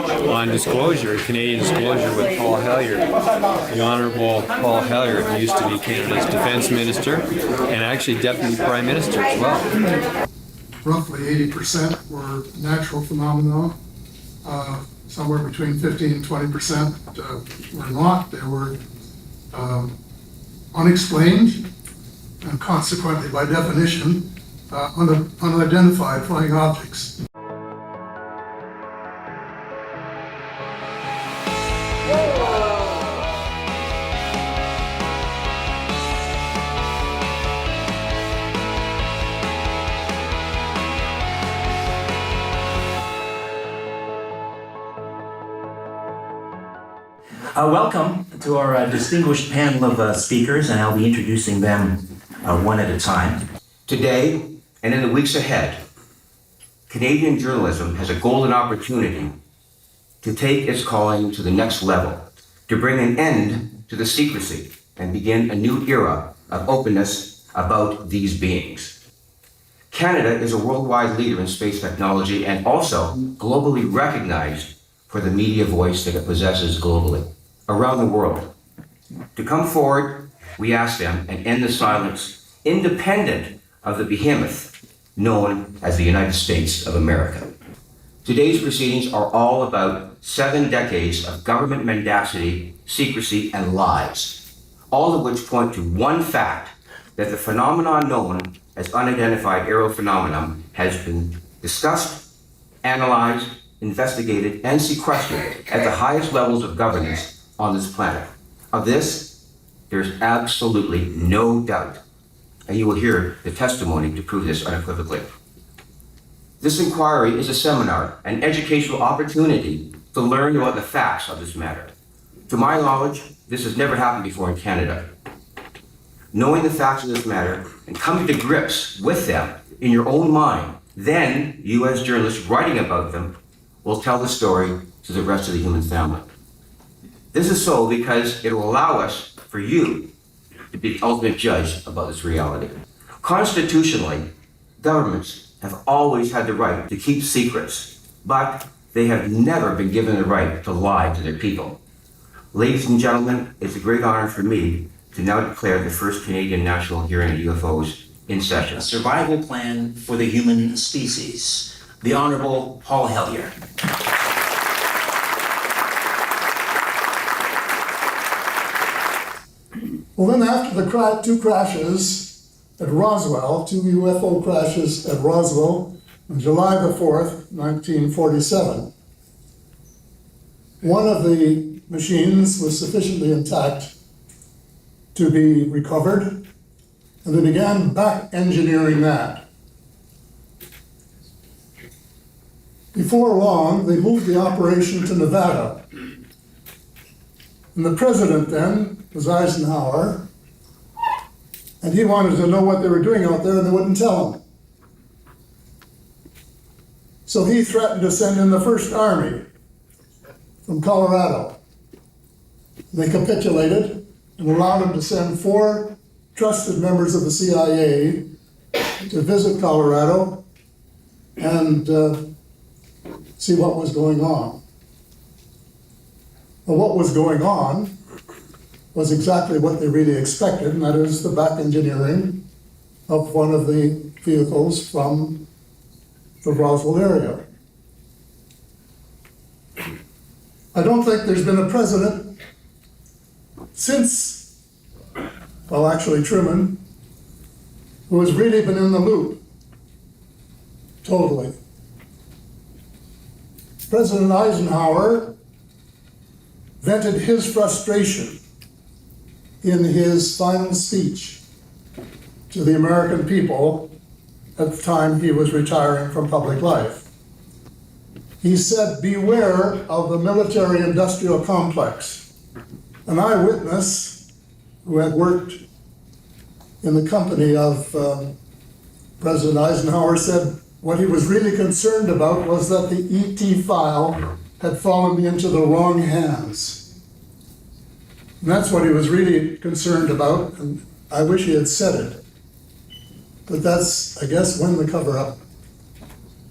on disclosure, Canadian disclosure with Paul Hellyer, the Honourable Paul Hellyer, who used to be Canada's Defence Minister and actually Deputy Prime Minister as well. Roughly 80% were natural phenomena. Somewhere between 15 and 20% were not. They were unexplained and consequently, by definition, unidentified flying objects. Welcome to our distinguished panel of speakers, and I'll be introducing them one at a time. Today, and in the weeks ahead, Canadian journalism has a golden opportunity to take its calling to the next level, to bring an end to the secrecy and begin a new era of openness about these beings. Canada is a worldwide leader in space technology and also globally recognized for the media voice that it possesses globally, around the world. To come forward, we ask them, and end the silence independent of the behemoth known as the United States of America. Today's proceedings are all about 7 decades of government mendacity, secrecy, and lies, all of which point to one fact, that the phenomenon known as unidentified aerial phenomenon has been discussed, analyzed, investigated, and sequestered at the highest levels of governance on this planet. Of this, there's absolutely no doubt, and you will hear the testimony to prove this unequivocally. This inquiry is a seminar, an educational opportunity to learn about the facts of this matter. To my knowledge, this has never happened before in Canada. Knowing the facts of this matter and coming to grips with them in your own mind, then you as journalists writing about them will tell the story to the rest of the human family. This is so because it will allow us, for you, to be the ultimate judge about this reality. Constitutionally, governments have always had the right to keep secrets, but they have never been given the right to lie to their people. Ladies and gentlemen, it's a great honor for me to now declare the first Canadian national hearing on UFOs in session. A survival plan for the human species. The Honourable Paul Hellyer. Well, then after the 2 crashes at Roswell, 2 UFO crashes at Roswell on July the 4th, 1947, one of the machines was sufficiently intact to be recovered, and they began back engineering that. Before long, they moved the operation to Nevada. And the president then was Eisenhower, and he wanted to know what they were doing out there, and they wouldn't tell him. So he threatened to send in the First Army from Colorado. They capitulated and allowed him to send 4 trusted members of the CIA to visit Colorado and see what was going on. Well, what was going on was exactly what they really expected, and that is the back engineering of one of the vehicles from the Roswell area. I don't think there's been a president since, well, actually Truman, who has really been in the loop, totally. President Eisenhower vented his frustration in his final speech to the American people at the time he was retiring from public life. He said, "Beware of the military-industrial complex." An eyewitness who had worked in the company of President Eisenhower said what he was really concerned about was that the ET file had fallen into the wrong hands. And that's what he was really concerned about, and I wish he had said it. But that's, I guess, when the cover-up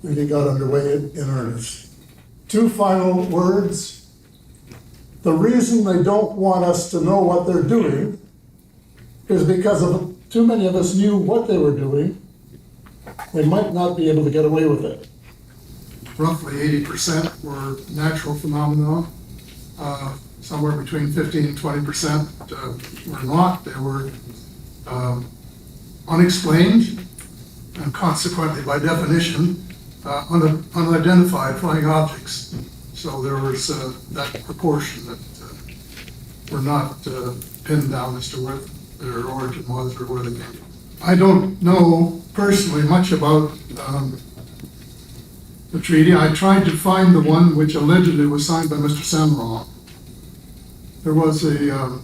really got underway in earnest. Two final words. The reason they don't want us to know what they're doing is because of too many of us knew what they were doing. They might not be able to get away with it. Roughly 80% were natural phenomena. Somewhere between 15 and 20% were not. They were unexplained and consequently, by definition, unidentified flying objects. So there was that proportion that were not pinned down as to where their origin was or where they came from. I don't know personally much about the treaty. I tried to find the one which allegedly was signed by Mr. Samron. There was a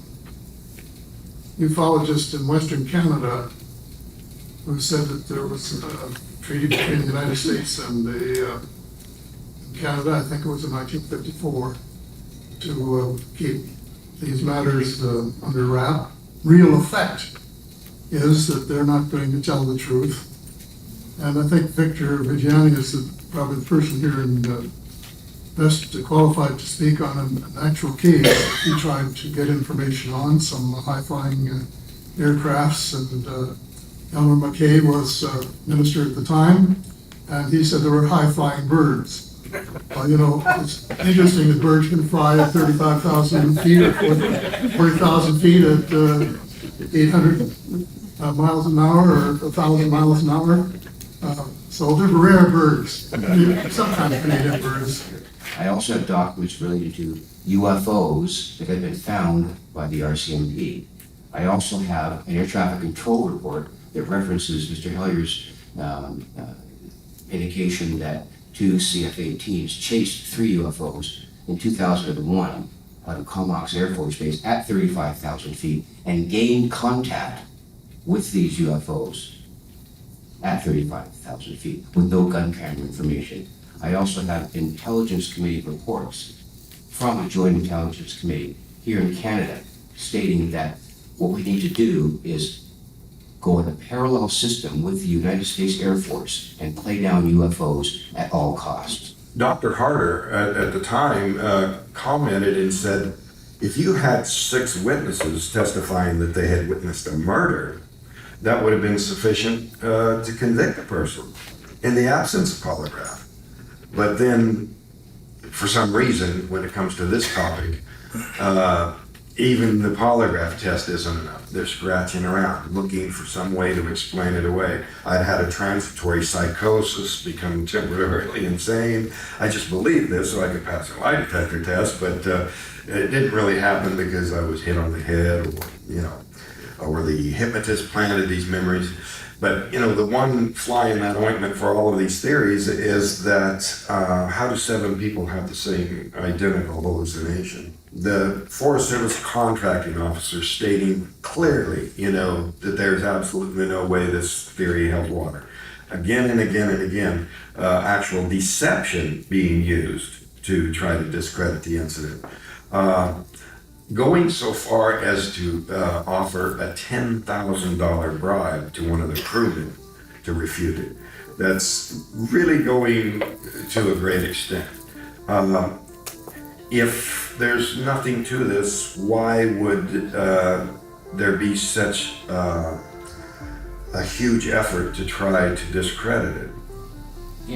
ufologist in Western Canada who said that there was a treaty between the United States and Canada, I think it was in 1954, to keep these matters under wrap. Real effect is that they're not going to tell the truth. And I think Victor Vigiani is probably the person here best qualified to speak on an actual case. He tried to get information on some high-flying aircrafts, and Elmer McKay was minister at the time, and he said there were high-flying birds. Well, you know, it's interesting that birds can fly at 35,000 feet or 40,000 feet at 800 miles an hour or 1,000 miles an hour. So they're rare birds, some kind of Canadian birds. I also have documents related to UFOs that have been found by the RCMP. I also have an air traffic control report that references Mr. Hellyer's indication that two CF-18s chased 3 UFOs in 2001 out of Comox Air Force Base at 35,000 feet and gained contact with these UFOs at 35,000 feet with no gun camera information. I also have intelligence committee reports from the Joint Intelligence Committee here in Canada stating that what we need to do is go in a parallel system with the United States Air Force and play down UFOs at all costs. Dr. Harder at the time commented and said, if you had 6 witnesses testifying that they had witnessed a murder, that would have been sufficient to convict a person in the absence of polygraph. But then, for some reason, when it comes to this topic, even the polygraph test isn't enough. They're scratching around, looking for some way to explain it away. I'd had a transitory psychosis, become temporarily insane. I just believed this so I could pass a lie detector test, but it didn't really happen because I was hit on the head, or the hypnotist planted these memories. But, the one fly in that ointment for all of these theories is that how do 7 people have the same identical hallucination? The Forest Service contracting officer stating clearly, that there's absolutely no way this theory held water. Again and again and again, actual deception being used to try to discredit the incident. Going so far as to offer a $10,000 bribe to one of the crewmen to refute it. That's really going to a great extent. If there's nothing to this, why would there be such a huge effort to try to discredit it?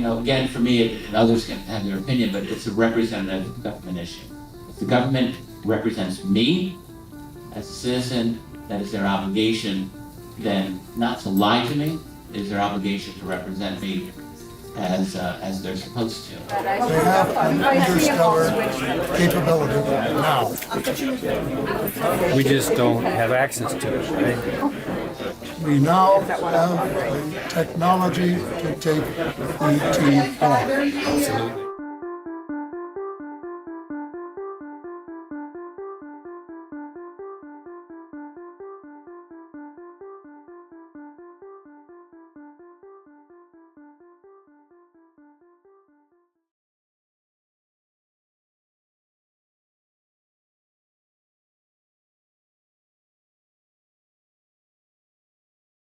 Again, for me, and others can have their opinion, but it's a representative government issue. If the government represents me as a citizen, that is their obligation, then not to lie to me is their obligation to represent me as they're supposed to. They have an interstellar capability now. We just don't have access to it, right? We now have the technology to take ET home. Absolutely.